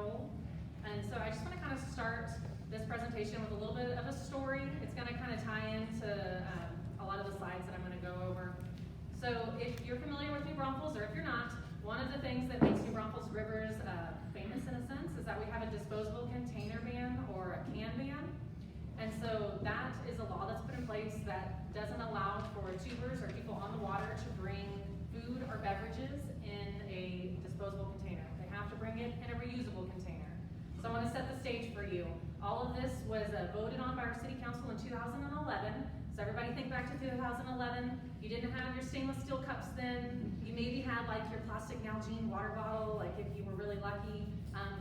role. And so I just want to kind of start this presentation with a little bit of a story. It's going to kind of tie into a lot of the slides that I'm going to go over. So if you're familiar with New Braunfels, or if you're not, one of the things that makes New Braunfels rivers famous in a sense is that we have a disposable container ban, or a can ban. And so that is a law that's put in place that doesn't allow for tubers or people on the water to bring food or beverages in a disposable container. They have to bring it in a reusable container. So I want to set the stage for you. All of this was voted on by our city council in 2011. So everybody think back to 2011. You didn't have your stainless steel cups then. You maybe had like your plastic Nalgene water bottle, like if you were really lucky.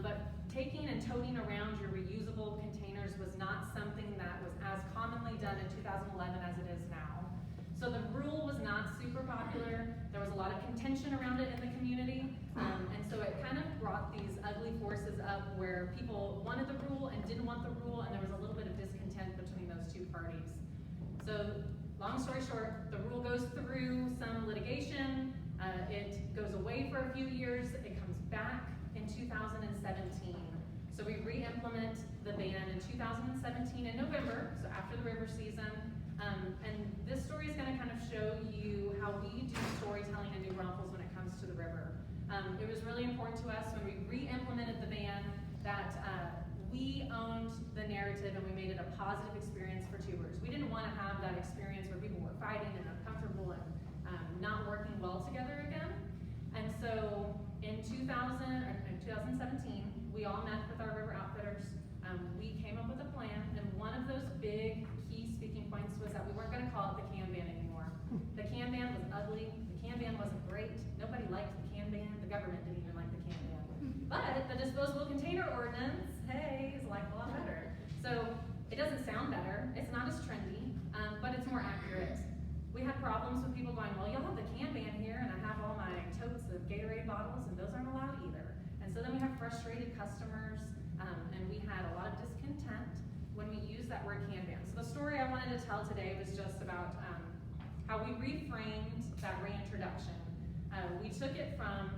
But taking and toting around your reusable containers was not something that was as commonly done in 2011 as it is now. So the rule was not super popular. There was a lot of contention around it in the community. And so it kind of brought these ugly forces up where people wanted the rule and didn't want the rule, and there was a little bit of discontent between those two parties. So long story short, the rule goes through some litigation. It goes away for a few years. It comes back in 2017. So we re-implement the ban in 2017 in November, so after the river season. And this story is going to kind of show you how we do storytelling in New Braunfels when it comes to the river. It was really important to us when we re-implemented the ban that we owned the narrative and we made it a positive experience for tubers. We didn't want to have that experience where people were fighting and uncomfortable and not working well together again. And so in 2017, we all met with our river outfitters. We came up with a plan, and one of those big key speaking points was that we weren't going to call it the can ban anymore. The can ban was ugly. The can ban wasn't great. Nobody liked the can ban. The government didn't even like the can ban. But the disposable container ordinance, hey, is like a lot better. So it doesn't sound better. It's not as trendy, but it's more accurate. We had problems with people going, well, y'all have the can ban here, and I have all my totes of Gatorade bottles, and those aren't allowed either. And so then we have frustrated customers, and we had a lot of discontent when we used that word can ban. So the story I wanted to tell today was just about how we reframed that reintroduction. We took it from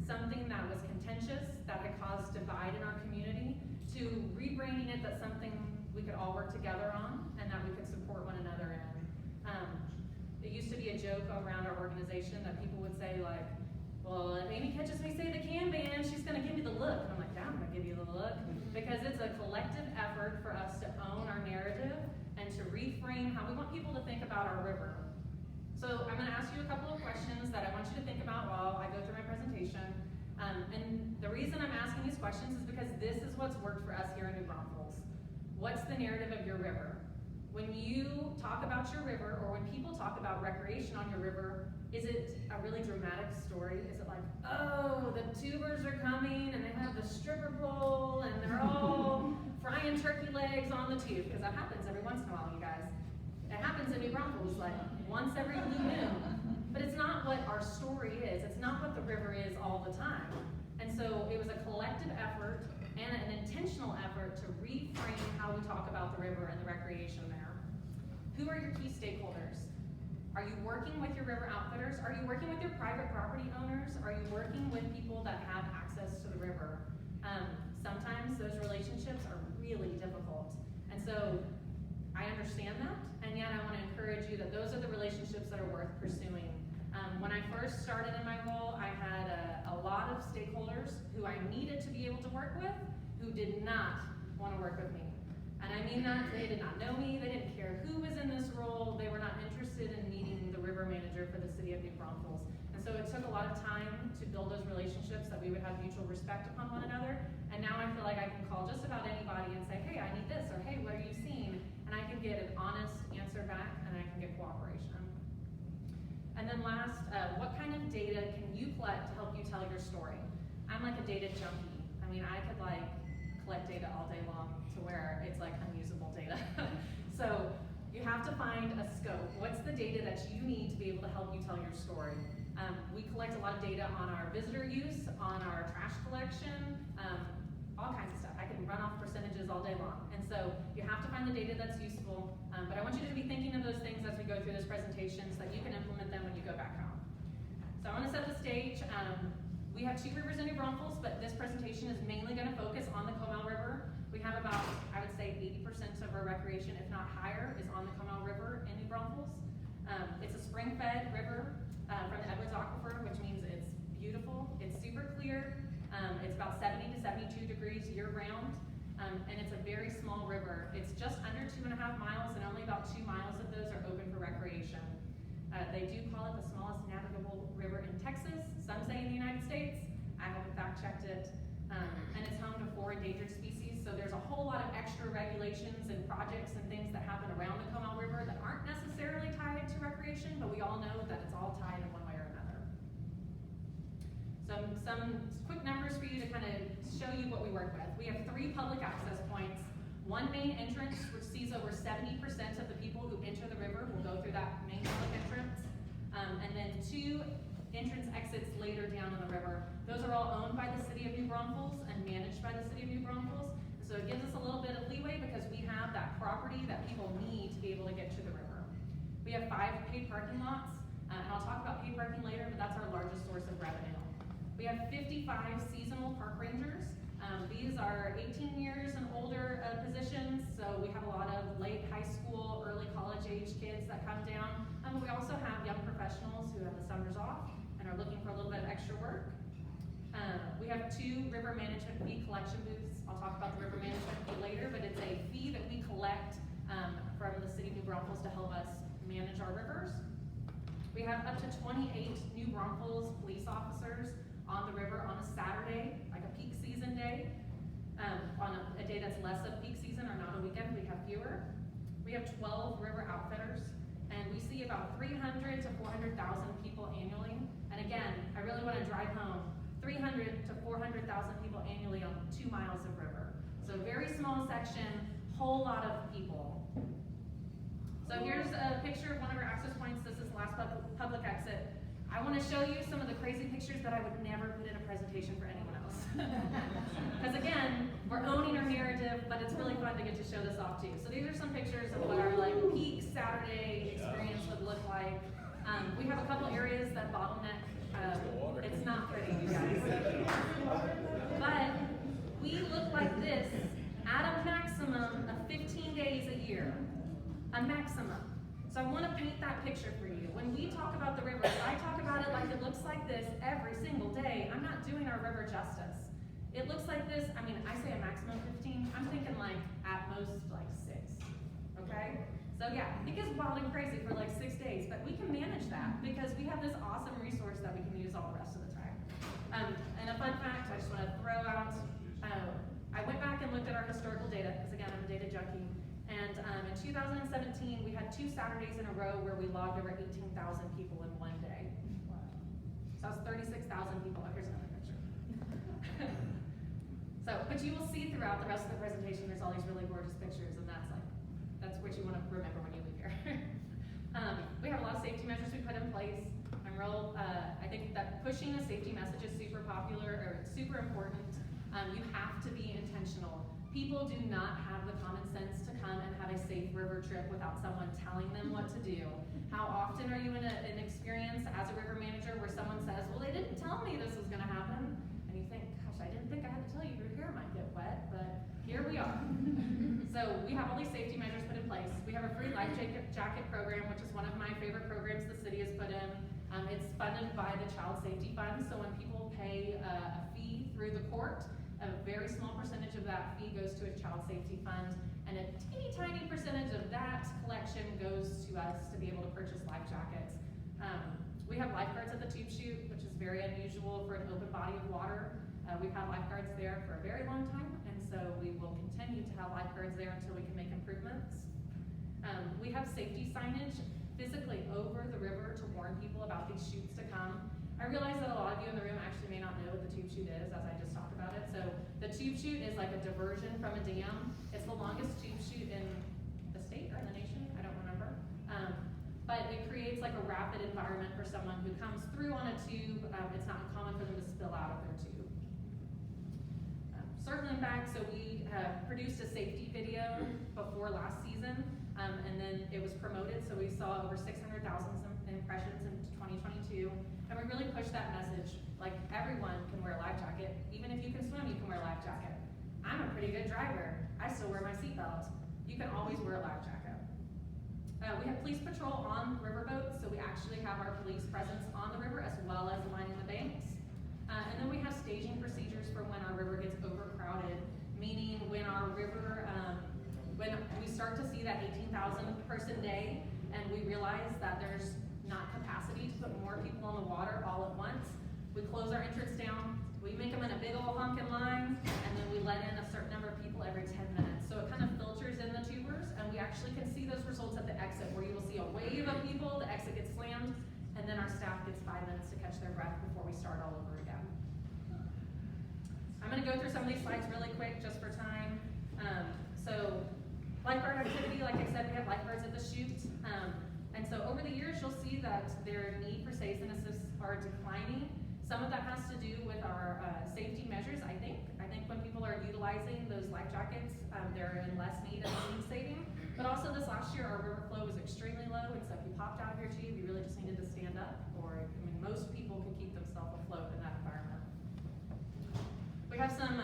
something that was contentious, that had caused divide in our community, to rebranding it that's something we could all work together on and that we could support one another in. It used to be a joke around our organization that people would say like, well, if Amy catches me say the can ban, she's gonna give me the look. And I'm like, yeah, I'm gonna give you the look. Because it's a collective effort for us to own our narrative and to reframe how we want people to think about our river. So I'm gonna ask you a couple of questions that I want you to think about while I go through my presentation. And the reason I'm asking these questions is because this is what's worked for us here in New Braunfels. What's the narrative of your river? When you talk about your river, or when people talk about recreation on your river, is it a really dramatic story? Is it like, oh, the tubers are coming and they have the stripper pole and they're all frying turkey legs on the tube? Because that happens every once in a while, you guys. It happens in New Braunfels like once every blue moon. But it's not what our story is. It's not what the river is all the time. And so it was a collective effort and an intentional effort to reframe how we talk about the river and the recreation there. Who are your key stakeholders? Are you working with your river outfitters? Are you working with your private property owners? Are you working with people that have access to the river? Sometimes those relationships are really difficult. And so I understand that, and yet I want to encourage you that those are the relationships that are worth pursuing. When I first started in my role, I had a lot of stakeholders who I needed to be able to work with who did not want to work with me. And I mean that they did not know me, they didn't care who was in this role, they were not interested in meeting the river manager for the city of New Braunfels. And so it took a lot of time to build those relationships that we would have mutual respect upon one another. And now I feel like I can call just about anybody and say, hey, I need this, or hey, what are you seeing? And I can get an honest answer back, and I can get cooperation. And then last, what kind of data can you collect to help you tell your story? I'm like a data junkie. I mean, I could like collect data all day long to where it's like unusable data. So you have to find a scope. What's the data that you need to be able to help you tell your story? We collect a lot of data on our visitor use, on our trash collection, all kinds of stuff. I can run off percentages all day long. And so you have to find the data that's useful, but I want you to be thinking of those things as we go through this presentation so that you can implement them when you go back home. So I want to set the stage. We have 2 rivers in New Braunfels, but this presentation is mainly going to focus on the Comal River. We have about, I would say, 80% of our recreation, if not higher, is on the Comal River in New Braunfels. It's a spring-fed river from the Edwards Aquifer, which means it's beautiful. It's super clear. It's about 70 to 72 degrees year-round, and it's a very small river. It's just under 2.5 miles, and only about 2 miles of those are open for recreation. They do call it the smallest navigable river in Texas. Some say in the United States. I haven't fact-checked it. And it's home to 4 endangered species, so there's a whole lot of extra regulations and projects and things that happen around the Comal River that aren't necessarily tied to recreation, but we all know that it's all tied in one way or another. Some quick numbers for you to kind of show you what we work with. We have 3 public access points, 1 main entrance, which sees over 70% of the people who enter the river will go through that main public entrance, and then 2 entrance exits later down in the river. Those are all owned by the City of New Braunfels and managed by the City of New Braunfels. So it gives us a little bit of leeway because we have that property that people need to be able to get to the river. We have 5 paid parking lots, and I'll talk about paid parking later, but that's our largest source of revenue. We have 55 seasonal park rangers. These are 18 years and older positions, so we have a lot of late high school, early college age kids that come down. We also have young professionals who have the summers off and are looking for a little bit of extra work. We have 2 river management fee collection booths. I'll talk about the river management fee later, but it's a fee that we collect from the City of New Braunfels to help us manage our rivers. We have up to 28 New Braunfels police officers on the river on a Saturday, like a peak season day. On a day that's less of peak season or not a weekend, we have fewer. We have 12 river outfitters, and we see about 300 to 400,000 people annually. And again, I really want to drive home 300 to 400,000 people annually on 2 miles of river. So very small section, whole lot of people. So here's a picture of one of our access points. This is the last public exit. I want to show you some of the crazy pictures that I would never put in a presentation for anyone else. Because again, we're owning our narrative, but it's really fun to get to show this off too. So these are some pictures of what our peak Saturday experience would look like. We have a couple areas that bottleneck. It's not pretty, you guys. But we look like this at a maximum of 15 days a year. A maximum. So I want to paint that picture for you. When we talk about the river, I talk about it like it looks like this every single day. I'm not doing our river justice. It looks like this. I mean, I say a maximum 15. I'm thinking like at most like 6. Okay? So yeah, it gets wild and crazy for like 6 days, but we can manage that because we have this awesome resource that we can use all the rest of the time. And a fun fact I just want to throw out, I went back and looked at our historical data, because again, I'm a data junkie. And in 2017, we had 2 Saturdays in a row where we logged over 18,000 people in one day. Wow. So that's 36,000 people. Oh, here's another picture. But you will see throughout the rest of the presentation, there's all these really gorgeous pictures, and that's what you want to remember when you leave here. We have a lot of safety measures we put in place. I think that pushing a safety message is super popular, or it's super important. You have to be intentional. People do not have the common sense to come and have a safe river trip without someone telling them what to do. How often are you in an experience as a river manager where someone says, well, they didn't tell me this was going to happen? And you think, gosh, I didn't think I had to tell you your hair might get wet, but here we are. So we have all these safety measures put in place. We have a free life jacket program, which is one of my favorite programs the city has put in. It's funded by the Child Safety Fund, so when people pay a fee through the court, a very small percentage of that fee goes to a child safety fund, and a teeny tiny percentage of that collection goes to us to be able to purchase life jackets. We have lifeguards at the tube chute, which is very unusual for an open body of water. We've had lifeguards there for a very long time, and so we will continue to have lifeguards there until we can make improvements. We have safety signage physically over the river to warn people about these chutes to come. I realize that a lot of you in the room actually may not know what the tube chute is, as I just talked about it. So the tube chute is like a diversion from a dam. It's the longest tube chute in the state or in the nation, I don't remember. But it creates like a rapid environment for someone who comes through on a tube. It's not uncommon for them to spill out of their tube. Circling back, so we produced a safety video before last season, and then it was promoted, so we saw over 600,000 impressions in 2022, and we really pushed that message, like everyone I'm a pretty good driver. I still wear my seatbelt. You can always wear a life jacket. We have police patrol on riverboats, so we actually have our police presence on the river as well as lining the banks. And then we have staging procedures for when our river gets overcrowded, meaning when our river, when we start to see that 18,000 person day and we realize that there's not capacity to put more people in the water all at once, we close our entrance down, we make them in a big old honking line, and then we let in a certain number of people every 10 minutes. So it kind of filters in the tubers, and we actually can see those results at the exit, where you will see a wave of people, the exit gets slammed, and then our staff gets 5 minutes to catch their breath before we start all over again. I'm gonna go through some of these slides really quick, just for time. So lifeguard activity, like I said, we have lifeguards at the chute. And so over the years, you'll see that their need for saves and assists are declining. Some of that has to do with our safety measures, I think. I think when people are utilizing those life jackets, they're in less need of need saving. But also this last year, our river flow was extremely low, and so if you popped out of your tube, you really just needed to stand up, or, I mean, most people could keep themselves afloat in that environment. We have some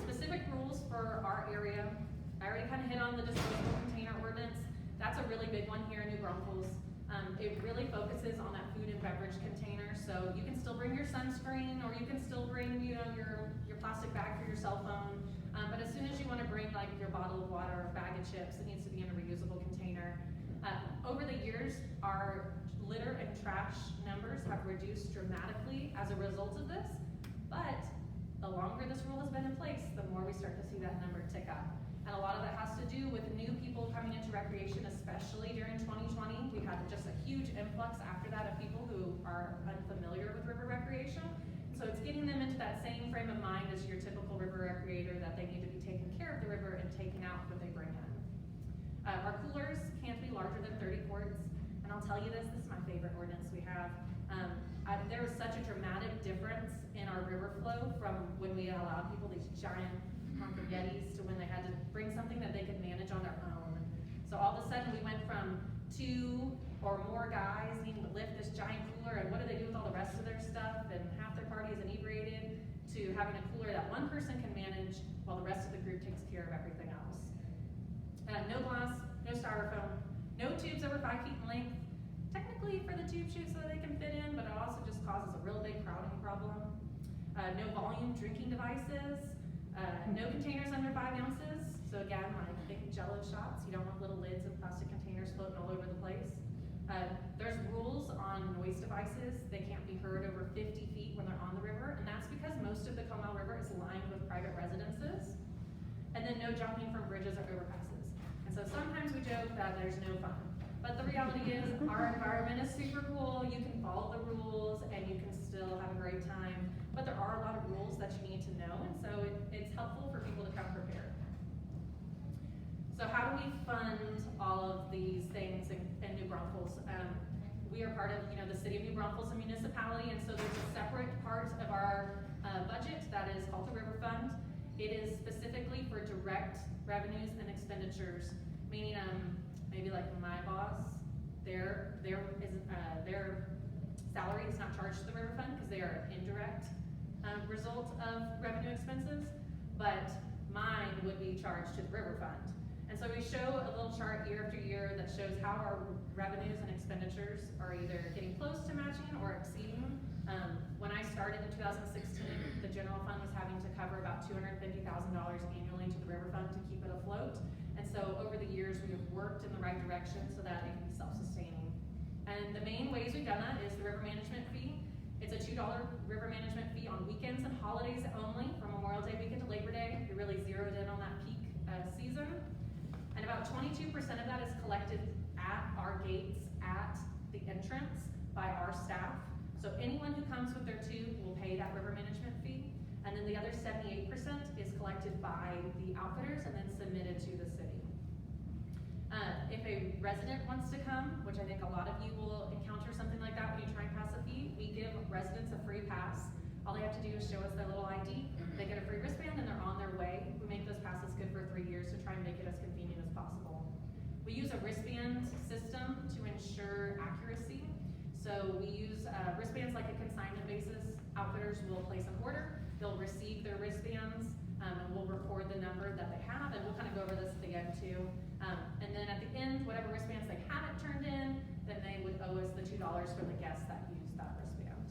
specific rules for our area. I already kind of hit on the disposable container ordinance. That's a really big one here in New Braunfels. It really focuses on that food and beverage container, so you can still bring your sunscreen, or you can still bring, you know, your plastic bag for your cell phone. But as soon as you want to bring like your bottle of water or bag of chips, it needs to be in a reusable container. Over the years, our litter and trash numbers have reduced dramatically as a result of this, but the longer this rule has been in place, the more we start to see that number tick up. And a lot of that has to do with new people coming into recreation, especially during 2020. We had just a huge influx after that of people who are unfamiliar with river recreation. So it's getting them into that same frame of mind as your typical river recreator, that they need to be taking care of the river and taking out what they bring in. Our coolers can't be larger than 30 quarts. And I'll tell you this is my favorite ordinance we have. There was such a dramatic difference in our river flow from when we allowed people these giant honking Yetis to when they had to bring something that they could manage on their own. So all of a sudden we went from 2 or more guys needing to lift this giant cooler, and what do they do with all the rest of their stuff, and half their party is inebriated, to having a cooler that one person can manage while the rest of the group takes care of everything else. No glass, no styrofoam, no tubes over 5 feet in length, technically for the tube chute so that they can fit in, but it also just causes a real big crowding problem. No volume drinking devices. No containers under 5 ounces. So again, like big Jello shots, you don't want little lids of plastic containers floating all over the place. There's rules on noise devices. They can't be heard over 50 feet when they're on the river, and that's because most of the Comal River is lined with private residences. And then no jumping from bridges or overpasses. And so sometimes we joke that there's no fun. But the reality is our environment is super cool. You can follow the rules and you can still have a great time. But there are a lot of rules that you need to know, and so it's helpful for people to come prepared. So how do we fund all of these things in New Braunfels? We are part of, the City of New Braunfels, a municipality, and so there's a separate part of our budget that is called the River Fund. It is specifically for direct revenues and expenditures, meaning maybe like my boss, their salary is not charged to the River Fund because they are an indirect result of revenue expenses, but mine would be charged to the River Fund. And so we show a little chart year after year that shows how our revenues and expenditures are either getting close to matching or exceeding. When I started in 2016, the general fund was having to cover about $250,000 annually to the River Fund to keep it afloat. And so over the years, we have worked in the right direction so that it can be self-sustaining. And the main ways we've done that is the river management fee. It's a $2 river management fee on weekends and holidays only, from Memorial Day weekend to Labor Day. You're really zeroed in on that peak season. And about 22% of that is collected at our gates at the entrance by our staff. So anyone who comes with their tube will pay that river management fee. And then the other 78% is collected by the outfitters and then submitted to the city. If a resident wants to come, which I think a lot of you will encounter something like that when you try and pass a fee, we give residents a free pass. All they have to do is show us their little ID, they get a free wristband, and they're on their way. We make those passes good for 3 years to try and make it as convenient as possible. We use a wristband system to ensure accuracy. So we use wristbands like a consignment basis. Outfitters will place an order, they'll receive their wristbands, and we'll record the number that they have, and we'll kind of go over this at the end too. And then at the end, whatever wristbands they haven't turned in, then they would owe us the $2 for the guests that used that wristband.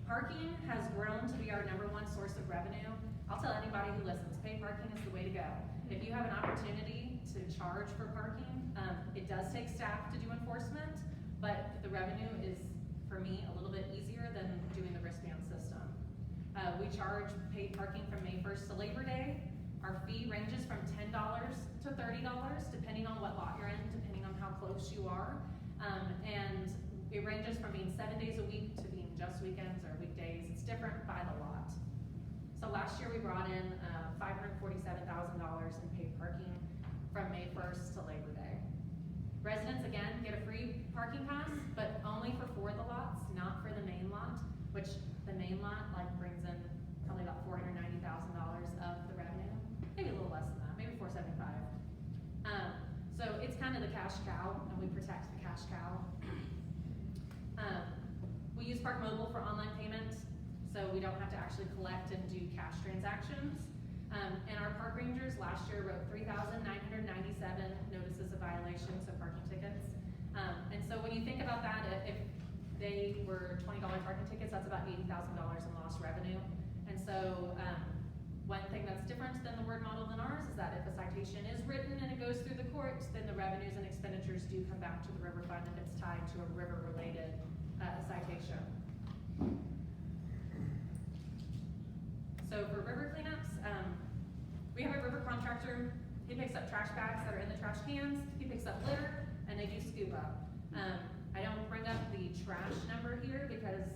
Parking has grown to be our #1 source of revenue. I'll tell anybody who listens, paid parking is the way to go. If you have an opportunity to charge for parking, it does take staff to do enforcement, but the revenue is, for me, a little bit easier than doing the wristband system. We charge paid parking from May 1st to Labor Day. Our fee ranges from $10 to $30, depending on what lot you're in, depending on how close you are. And it ranges from being 7 days a week to being just weekends or weekdays. It's different by the lot. So last year we brought in $547,000 in paid parking from May 1st to Labor Day. Residents, again, get a free parking pass, but only for 4 of the lots, not for the main lot, which the main lot brings in probably about $490,000 of the revenue, maybe a little less than that, maybe $475,000. So it's kind of the cash cow, and we protect the cash cow. We use Park Mobile for online payment, so we don't have to actually collect and do cash transactions. And our park rangers last year wrote 3,997 notices of violations of parking tickets. And so when you think about that, if they were $20 parking tickets, that's about $80,000 in lost revenue. And so one thing that's different than the word model than ours is that if a citation is written and it goes through the courts, then the revenues and expenditures do come back to the river fund if it's tied to a river-related citation. So for river cleanups, we have a river contractor. He picks up trash bags that are in the trash cans. He picks up litter, and they do scuba. I don't bring up the trash number here because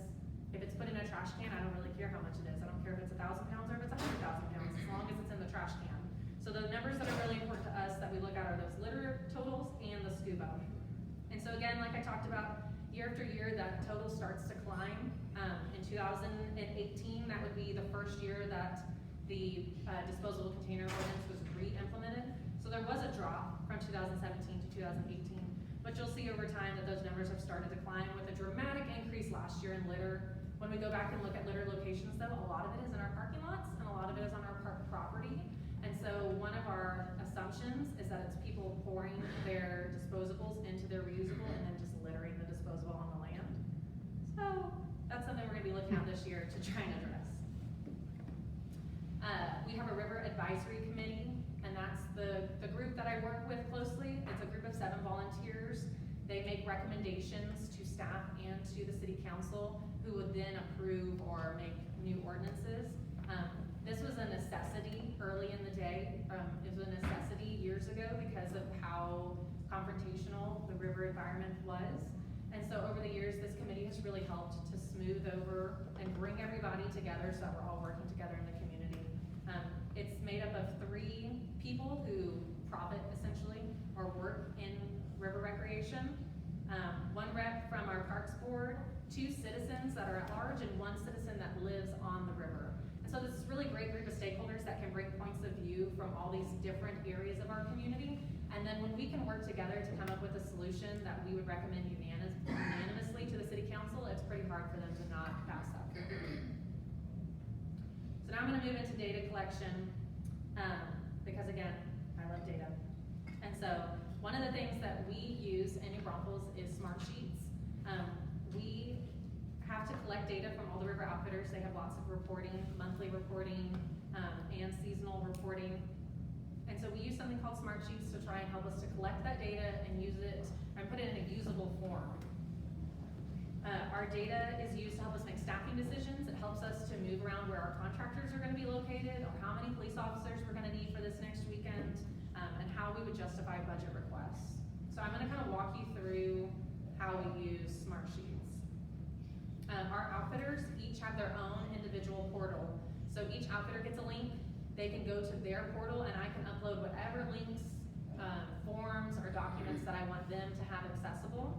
if it's put in a trash can, I don't really care how much it is. I don't care if it's 1,000 pounds or if it's 100,000 pounds, as long as it's in the trash can. So the numbers that are really important to us that we look at are those litter totals and the scuba. And so again, like I talked about, year after year, that total starts to climb. In 2018, that would be the first year that the disposable container ordinance was re-implemented. So there was a drop from 2017 to 2018, but you'll see over time that those numbers have started to climb with a dramatic increase last year in litter. When we go back and look at litter locations though, a lot of it is in our parking lots and a lot of it is on our park property. And so one of our assumptions is that it's people pouring their disposables into their reusable and then just littering the disposable on the land. So that's something we're gonna be looking at this year to try and address. We have a river advisory committee, and that's the group that I work with closely. It's a group of 7 volunteers. They make recommendations to staff and to the city council, who would then approve or make new ordinances. This was a necessity early in the day. It was a necessity years ago because of how confrontational the river environment was. And so over the years, this committee has really helped to smooth over and bring everybody together so that we're all working together in the community. It's made up of 3 people who profit essentially or work in river recreation. 1 rep from our Parks Board, 2 citizens that are at large, and 1 citizen that lives on the river. And so this is a really great group of stakeholders that can bring points of view from all these different areas of our community. And then when we can work together to come up with a solution that we would recommend unanimously to the city council, it's pretty hard for them to not pass that through. So now I'm gonna move into data collection, because again, I love data. And so one of the things that we use in New Braunfels is SmartSheets. We have to collect data from all the river outfitters. They have lots of reporting, monthly reporting, and seasonal reporting. And so we use something called SmartSheets to try and help us to collect that data and use it, and put it in a usable form. Our data is used to help us make staffing decisions. It helps us to move around where our contractors are gonna be located, or how many police officers we're gonna need for this next weekend, and how we would justify budget requests. So I'm gonna kind of walk you through how we use SmartSheets. Our outfitters each have their own individual portal. So each outfitter gets a link. They can go to their portal and I can upload whatever links, forms, or documents that I want them to have accessible.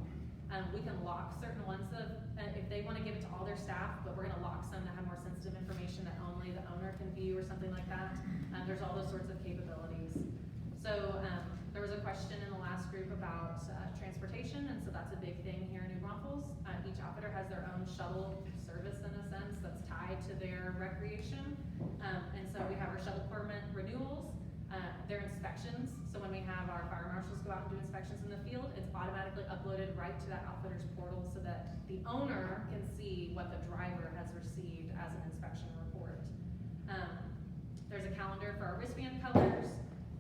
We can lock certain ones if they want to give it to all their staff, but we're going to lock some that have more sensitive information that only the owner can view or something like that. There's all those sorts of capabilities. So there was a question in the last group about transportation, and so that's a big thing here in New Braunfels. Each outfitter has their own shuttle service in a sense that's tied to their recreation. And so we have our shuttle permit renewals, their inspections. So when we have our fire marshals go out and do inspections in the field, it's automatically uploaded right to that outfitter's portal so that the owner can see what the driver has received as an inspection report. There's a calendar for our wristband colors.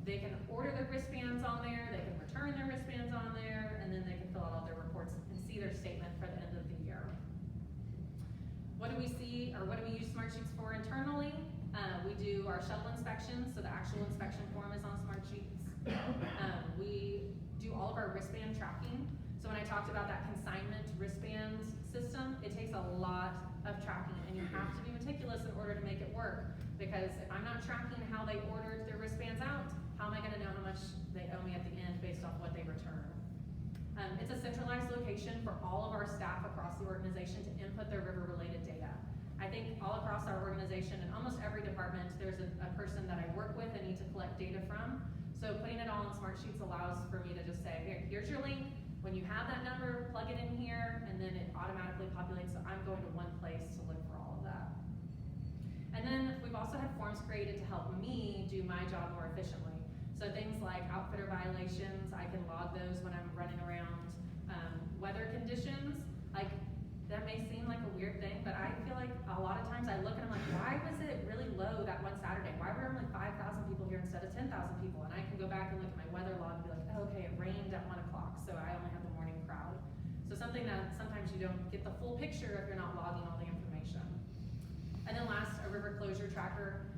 They can order their wristbands on there, they can return their wristbands on there, and then they can fill out all their reports and see their statement for the end of the year. What do we see, or what do we use SmartSheets for internally? We do our shuttle inspections, so the actual inspection form is on SmartSheets. We do all of our wristband tracking. So when I talked about that consignment wristband system, it takes a lot of tracking, and you have to be meticulous in order to make it work. Because if I'm not tracking how they ordered their wristbands out, how am I gonna know how much they owe me at the end based off what they return? It's a centralized location for all of our staff across the organization to input their river-related data. I think all across our organization, in almost every department, there's a person that I work with and need to collect data from. So putting it all in SmartSheets allows for me to just say, here's your link. When you have that number, plug it in here, and then it automatically populates, so I'm going to one place to look for all of that. And then we've also had forms created to help me do my job more efficiently. So things like outfitter violations, I can log those when I'm running around. Weather conditions, like that may seem like a weird thing, but I feel like a lot of times I look and I'm like, why was it really low that one Saturday? Why were only 5,000 people here instead of 10,000 people? And I can go back and look at my weather log and be like, oh, okay, it rained at 1 o'clock, so I only have the morning crowd. So something that sometimes you don't get the full picture if you're not logging all the information. And then last, a river closure tracker.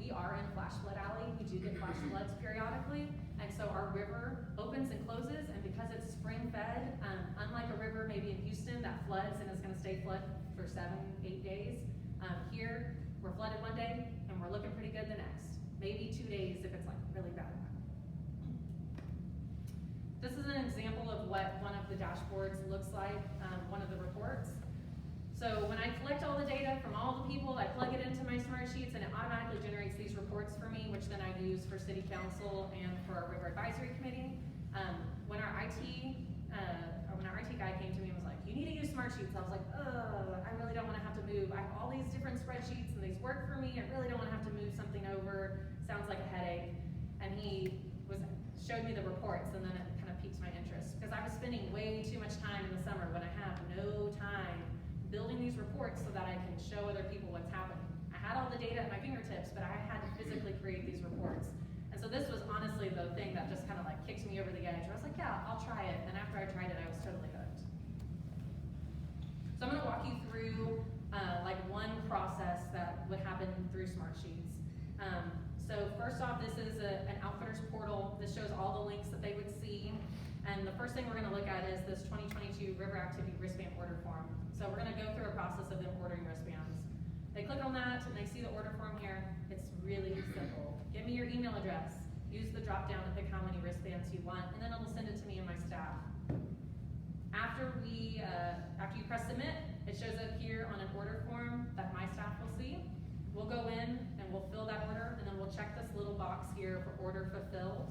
We are in flash flood alley. We do get flash floods periodically. And so our river opens and closes, and because it's spring fed, unlike a river maybe in Houston that floods and is gonna stay flood for 7-8 days, here we're flooded one day and we're looking pretty good the next. Maybe 2 days if it's like really bad. This is an example of what one of the dashboards looks like, one of the reports. So when I collect all the data from all the people, I plug it into my SmartSheets and it automatically generates these reports for me, which then I use for City Council and for our River Advisory Committee. When our IT guy came to me and was like, you need to use SmartSheets, I was like, oh, I really don't want to have to move. I have all these different spreadsheets and these work for me. I really don't want to have to move something over. Sounds like a headache. And he showed me the reports, and then it kind of piqued my interest because I was spending way too much time in the summer when I have no time building these reports so that I can show other people what's happening. I had all the data at my fingertips, but I had to physically create these reports. And so this was honestly the thing that just kind of like kicked me over the edge. I was like, yeah, I'll try it. And after I tried it, I was totally hooked. So I'm gonna walk you through like one process that would happen through SmartSheets. So first off, this is an outfitter's portal. This shows all the links that they would see. And the first thing we're gonna look at is this 2022 River Activity Wristband Order Form. So we're gonna go through a process of them ordering wristbands. They click on that and they see the order form here. It's really simple. Give me your email address. Use the drop down to pick how many wristbands you want, and then it'll send it to me and my staff. After you press submit, it shows up here on an order form that my staff will see. We'll go in and we'll fill that order, and then we'll check this little box here for order fulfilled.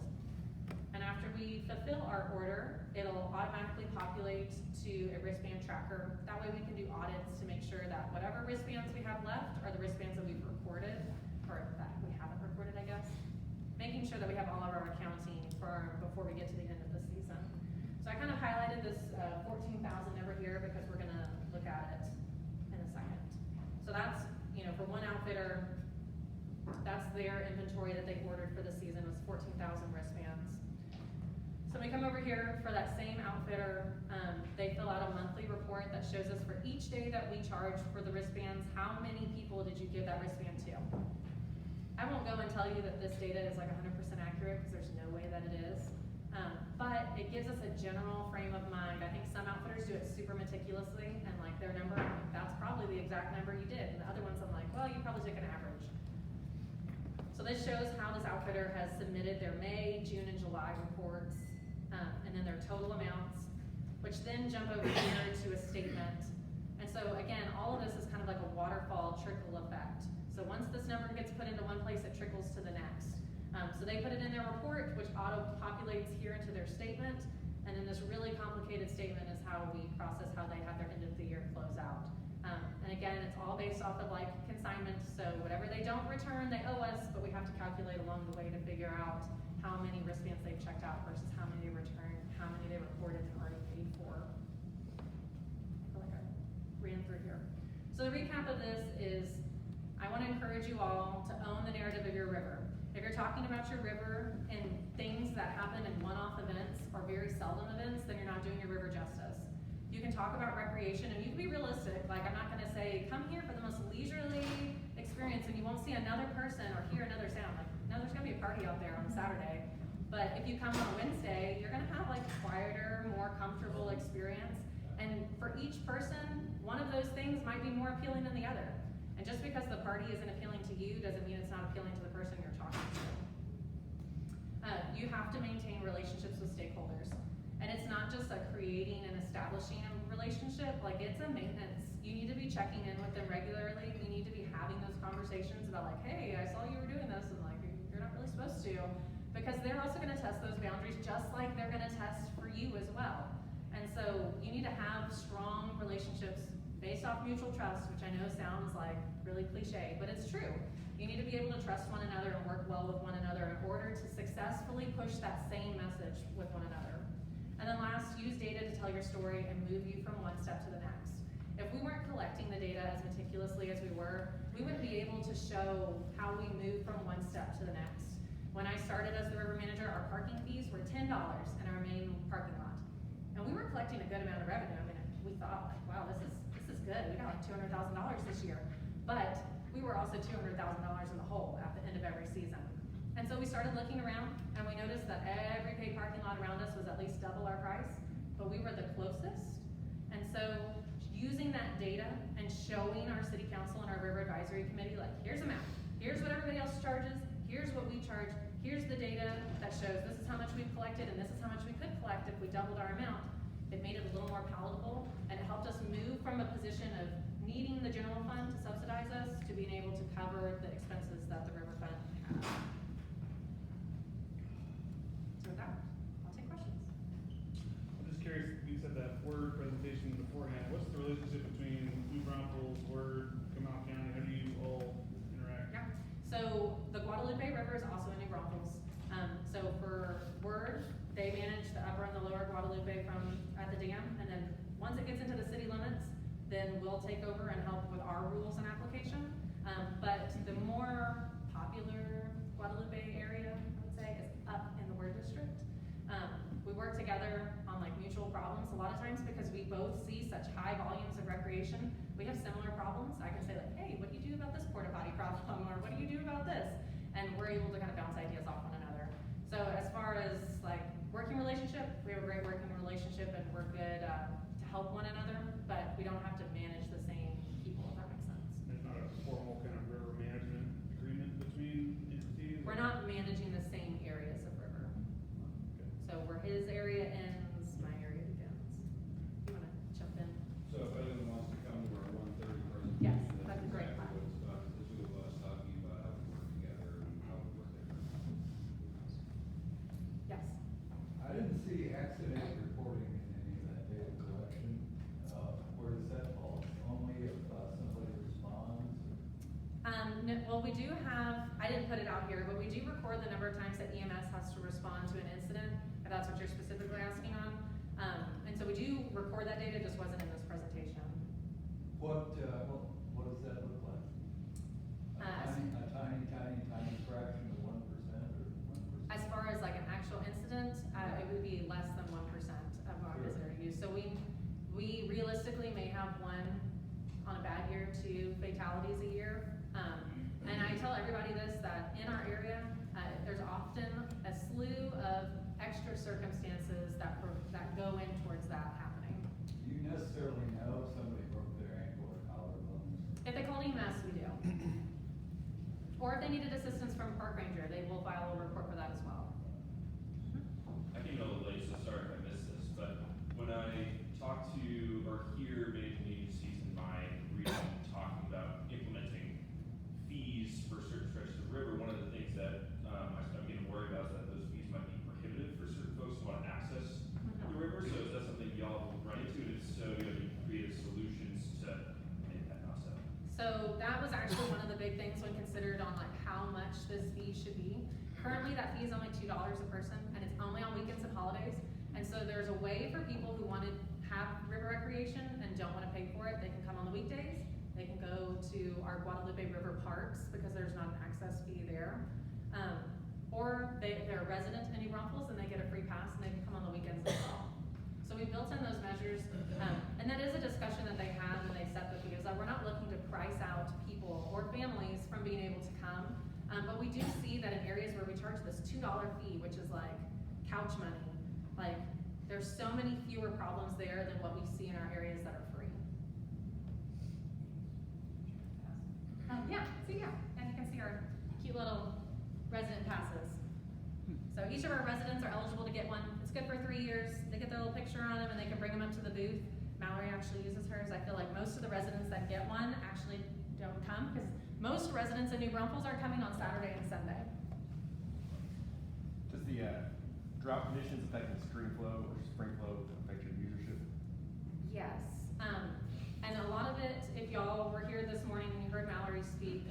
And after we fulfill our order, it'll automatically populate to a wristband tracker. That way we can do audits to make sure that whatever wristbands we have left are the wristbands that we've recorded, or that we haven't recorded, I guess. Making sure that we have all of our accounting before we get to the end of the season. So I kind of highlighted this 14,000 number here because we're gonna look at it in a second. So that's, for one outfitter, that's their inventory that they ordered for the season was 14,000 wristbands. So we come over here for that same outfitter, they fill out a monthly report that shows us for each day that we charge for the wristbands, how many people did you give that wristband to? I won't go and tell you that this data is like 100% accurate because there's no way that it is, but it gives us a general frame of mind. I think some outfitters do it super meticulously and like their number, that's probably the exact number you did. And the other ones I'm like, well, you probably took an average. So this shows how this outfitter has submitted their May, June, and July reports. And then their total amounts, which then jump over here to a statement. And so again, all of this is kind of like a waterfall trickle effect. So once this number gets put into one place, it trickles to the next. So they put it in their report, which auto-populates here into their statement. And then this really complicated statement is how we process how they have their end of the year close out. And And again, it's all based off of like consignment, so whatever they don't return, they owe us, but we have to calculate along the way to figure out how many wristbands they've checked out versus how many they returned, how many they reported and already paid for. I feel like I ran through here. So the recap of this is, I want to encourage you all to own the narrative of your river. If you're talking about your river and things that happen in one-off events or very seldom events, then you're not doing your river justice. You can talk about recreation and you can be realistic. Like, I'm not going to say, come here for the most leisurely experience and you won't see another person or hear another sound. Like, no, there's going to be a party out there on Saturday. But if you come on Wednesday, you're going to have like a quieter, more comfortable experience. And for each person, one of those things might be more appealing than the other. And just because the party isn't appealing to you doesn't mean it's not appealing to the person you're talking to. You have to maintain relationships with stakeholders. And it's not just a creating and establishing a relationship, like it's a maintenance. You need to be checking in with them regularly. You need to be having those conversations about like, hey, I saw you were doing this, and like, you're not really supposed to. Because they're also gonna test those boundaries just like they're gonna test for you as well. And so you need to have strong relationships based off mutual trust, which I know sounds like really cliche, but it's true. You need to be able to trust one another and work well with one another in order to successfully push that same message with one another. And then last, use data to tell your story and move you from one step to the next. If we weren't collecting the data as meticulously as we were, we wouldn't be able to show how we move from one step to the next. When I started as the river manager, our parking fees were $10 in our main parking lot. And we were collecting a good amount of revenue. I mean, we thought, like, wow, this is good. We got like $200,000 this year. But we were also $200,000 in the hole at the end of every season. And so we started looking around and we noticed that every paid parking lot around us was at least double our price, but we were the closest. And so using that data and showing our city council and our river advisory committee, like, here's a map, here's what everybody else charges, here's what we charge, here's the data that shows this is how much we've collected and this is how much we could collect if we doubled our amount. It made it a little more palatable and it helped us move from a position of needing the general fund to subsidize us to being able to cover the expenses that the river fund has. So with that, I'll take questions. I'm just curious, you said that Word presentation beforehand. What's the relationship between New Braunfels, Word, Comal County? How do you all interact? Yeah. So the Guadalupe River is also in New Braunfels. So for Word, they manage the upper and the lower Guadalupe from at the dam, and then once it gets into the city limits, then we'll take over and help with our rules and application. But the more popular Guadalupe area, I would say, is up in the Word district. We work together on like mutual problems a lot of times because we both see such high volumes of recreation. We have similar problems. I can say like, hey, what do you do about this porta potty problem? Or what do you do about this? And we're able to kind of bounce ideas off one another. So as far as like working relationship, we have a great working relationship and we're good to help one another, but we don't have to manage the same people, if that makes sense. There's not a formal kind of river management agreement between entities? We're not managing the same areas of river. Okay. So where his area ends, my area begins. You wanna jump in? So if anyone wants to come to our 1:30 presentation, Yes, that's a great exactly what it's about, is the two of us talking about how we work together and how we work differently. Yes. I didn't see accident reporting in any of that data collection. Where does that fall? Only if somebody responds? No, well, we do have, I didn't put it out here, but we do record the number of times that EMS has to respond to an incident, if that's what you're specifically asking on. And so we do record that data, just wasn't in this presentation. What does that look like? A tiny fraction of 1% or 1%? As far as like an actual incident, it would be less than 1% of our Sure. visitor use. So we realistically may have one on a bad year, 2 fatalities a year. And I tell everybody this, that in our area, there's often a slew of extra circumstances that go in towards that happening. Do you necessarily know if somebody broke their ankle or collarbone? If they call EMS, we do. Or if they needed assistance from a park ranger, they will file a report for that as well. I came a little late, so sorry if I missed this, but when I talk to or hear management agencies in my region talking about implementing fees for certain stretches of the river, one of the things that I'm getting worried about is that those fees might be prohibitive for certain folks who want to access the river. So is that something y'all run into? And if so, do you have any creative solutions to make that not so? So that was actually one of the big things when considered on like how much this fee should be. Currently, that fee is only $2 a person, and it's only on weekends and holidays. And so there's a way for people who want to have river recreation and don't want to pay for it. They can come on the weekdays. They can go to our Guadalupe River parks because there's not an access fee there. Or they're a resident in New Braunfels and they get a free pass and they can come on the weekends as well. So we built in those measures, and that is a discussion that they had when they set the fees. We're not looking to price out people or families from being able to come, but we do see that in areas where we charge this $2 fee, which is like couch money, like there's so many fewer problems there than what we see in our areas that are free. And you can see our cute little resident passes. So each of our residents are eligible to get one. It's good for 3 years. They get their little picture on them and they can bring them up to the booth. Mallory actually uses hers. I feel like most of the residents that get one actually don't come because most residents in New Braunfels are coming on Saturday and Sunday. Does the drought conditions affecting stream flow or spring flow affect your usership? Yes, and a lot of it, if y'all were here this morning and you heard Mallory speak,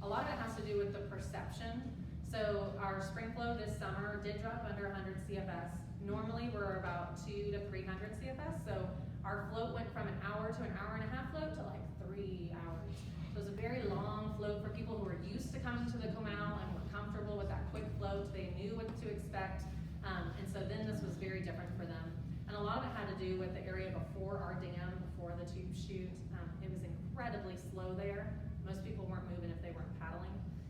a lot of it has to do with the perception. So our spring flow this summer did drop under 100 CFS. Normally we're about 200 to 300 CFS. So our float went from an hour to an hour and a half float to like 3 hours. So it was a very long float for people who were used to coming to the Comal and were comfortable with that quick float. They knew what to expect. And so then this was very different for them. And a lot of it had to do with the area before our dam, before the tube chute. It was incredibly slow there. Most people weren't moving if they weren't paddling.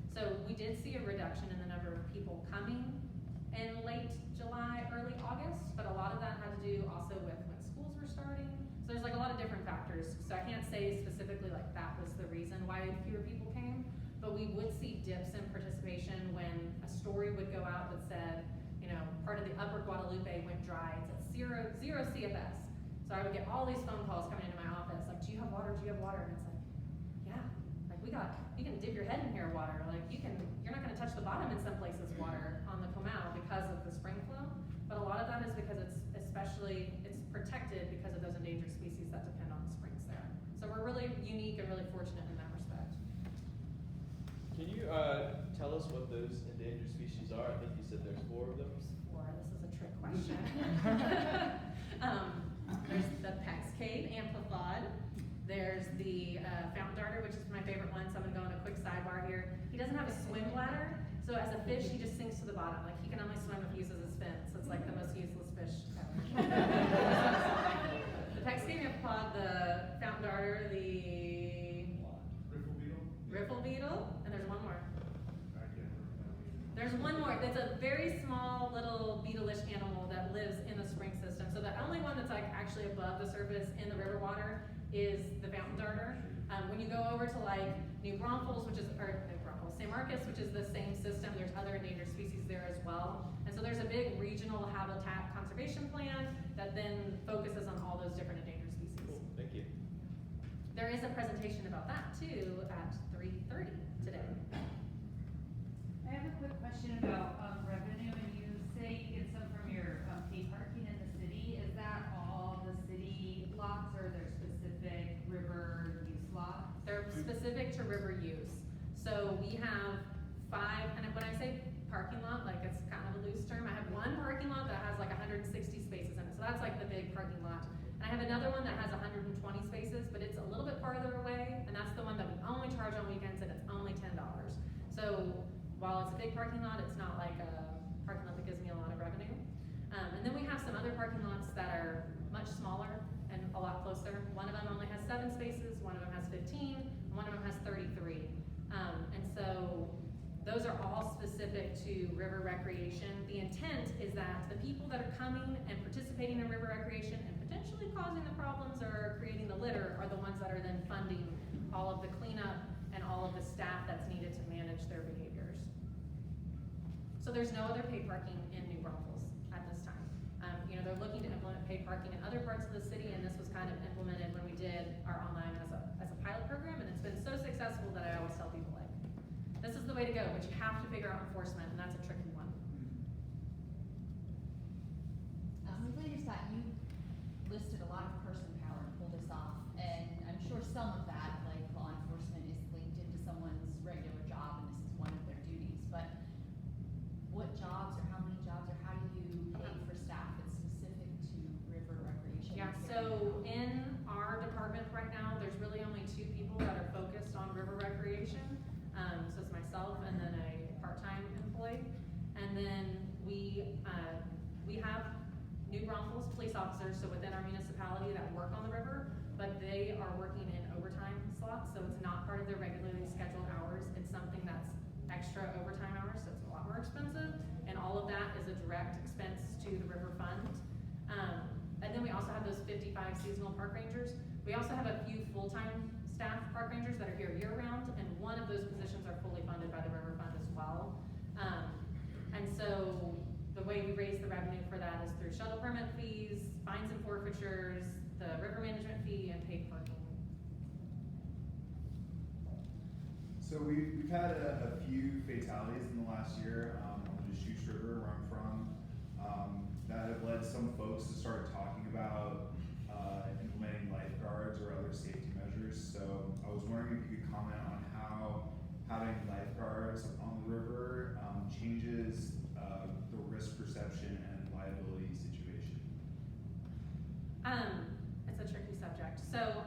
So we did see a reduction in the number of people coming in late July, early August, but a lot of that had to do also with when schools were starting. So there's like a lot of different factors. So I can't say specifically like that was the reason why fewer people came, but we would see dips in participation when a story would go out that said, you know, part of the upper Guadalupe went dry. It's at zero CFS. So I would get all these phone calls coming into my office, like, do you have water? Do you have water? And it's like, yeah, like you can dip your head in here water. Like you're not gonna touch the bottom in some places water on the Comal because of the spring flow. But a lot of that is because it's protected because of those endangered species that depend on the springs there. So we're really unique and really fortunate in that respect. Can you tell us what those endangered species are? I think you said there's 4 of them. This is a trick question. There's the Peck's Cave amphipod. There's the fountain darter, which is my favorite one, so I'm gonna go on a quick sidebar here. He doesn't have a swim bladder, so as a fish, he just sinks to the bottom. Like he can only swim if he uses his fin, so it's like the most useless fish ever. The Peck's Cave amphipod, the fountain darter, the riffle beetle, and there's one more. There's one more. That's a very small little beetle-ish animal that lives in the spring system. So the only one that's like actually above the surface in the river water is the fountain darter. When you go over to like New Braunfels, San Marcos, which is the same system, there's other endangered species there as well. And so there's a big regional habitat conservation plan that then focuses on all those different endangered species. Cool, thank you. There is a presentation about that too at 3:30 today. I have a quick question about revenue, and you say you get some from your paid parking in the city. Is that all the city lots, or are there specific river use lots? They're specific to river use. So we have 5, and when I say parking lot, like it's kind of a loose term, I have one parking lot that has like 160 spaces in it. So that's like the big parking lot. And I have another one that has 120 spaces, but it's a little bit farther away, and that's the one that we only charge on weekends, and it's only $10. So while it's a big parking lot, it's not like a parking lot that gives me a lot of revenue. And then we have some other parking lots that are much smaller and a lot closer. One of them only has 7 spaces, one of them has 15, and one of them has 33. And so those are all specific to river recreation. The intent is that the people that are coming and participating in river recreation and potentially causing the problems or creating the litter are the ones that are then funding all of the cleanup and all of the staff that's needed to manage their behaviors. So there's no other paid parking in New Braunfels at this time. They're looking to implement paid parking in other parts of the city, and this was kind of implemented when we did our online as a pilot program, and it's been so successful that I always tell people, like, this is the way to go, but you have to figure out enforcement, and that's a tricky one. We just thought you listed a lot of person power to pull this off, and I'm sure some of that, like law enforcement myself and then a part-time employee. And then we have New Braunfels police officers, so within our municipality that work on the river, but they are working in overtime slots, so it's not part of their regularly scheduled hours. It's something that's extra overtime hours, so it's a lot more expensive, and all of that is a direct expense to the river fund. And then we also have those 55 seasonal park rangers. We also have a few full-time staff park rangers that are here year-round, and one of those positions are fully funded by the river fund as well. And so the way we raise the revenue for that is through shuttle permit fees, fines and forfeitures, the river management fee, and paid parking. So we've had a few fatalities in the last year on the Deschutes River, where I'm from, that have led some folks to start talking about implementing lifeguards or other safety measures. So I was wondering if you could comment on how having lifeguards on the river changes the risk perception and liability situation. It's a tricky subject. So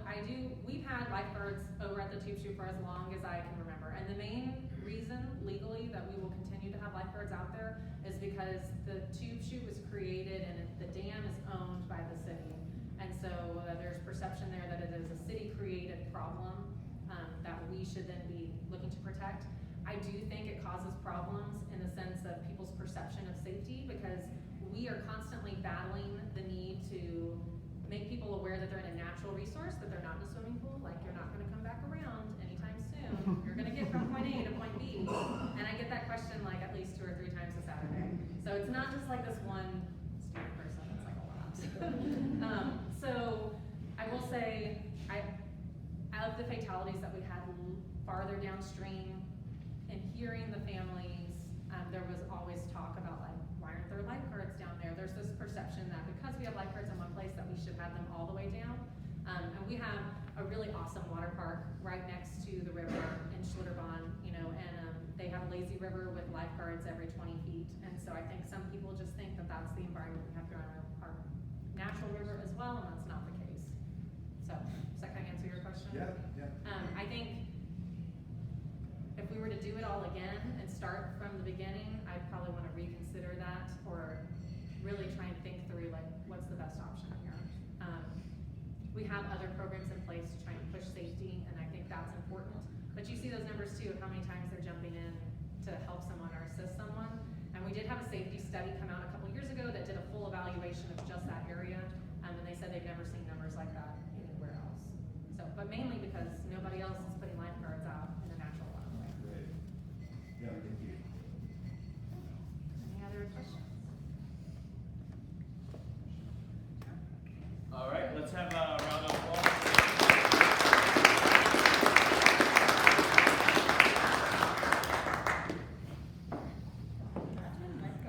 we've had lifeguards over at the Tube Chute for as long as I can remember. And the main reason legally that we will continue to have lifeguards out there is because the Tube Chute was created and the dam is owned by the city. And so there's perception there that it is a city-created problem that we should then be looking to protect. I do think it causes problems in the sense of people's perception of safety, because we are constantly battling the need to make people aware that they're in a natural resource, that they're not in a swimming pool, like you're not gonna come back around anytime soon. You're gonna get from point A to point B. And I get that question like at least 2 or 3 times a Saturday. So it's not just like this one stupid person, it's like a lot. So I will say, of the fatalities that we had farther downstream, and hearing the families, there was always talk about like, why aren't there lifeguards down there? There's this perception that because we have lifeguards in one place that we should have them all the way down. And we have a really awesome water park right next to the river in Schlitterbahn, and they have a lazy river with lifeguards every 20 feet. And so I think some people just think that that's the environment we have here on our natural river as well, and that's not the case. So, does that kind of answer your question? Yeah. I think if we were to do it all again and start from the beginning, I'd probably want to reconsider that, or really try and think through like, what's the best option here? We have other programs in place to try and push safety, and I think that's important. But you see those numbers too, of how many times they're jumping in to help someone or assist someone. And we did have a safety study come out a couple years ago that did a full evaluation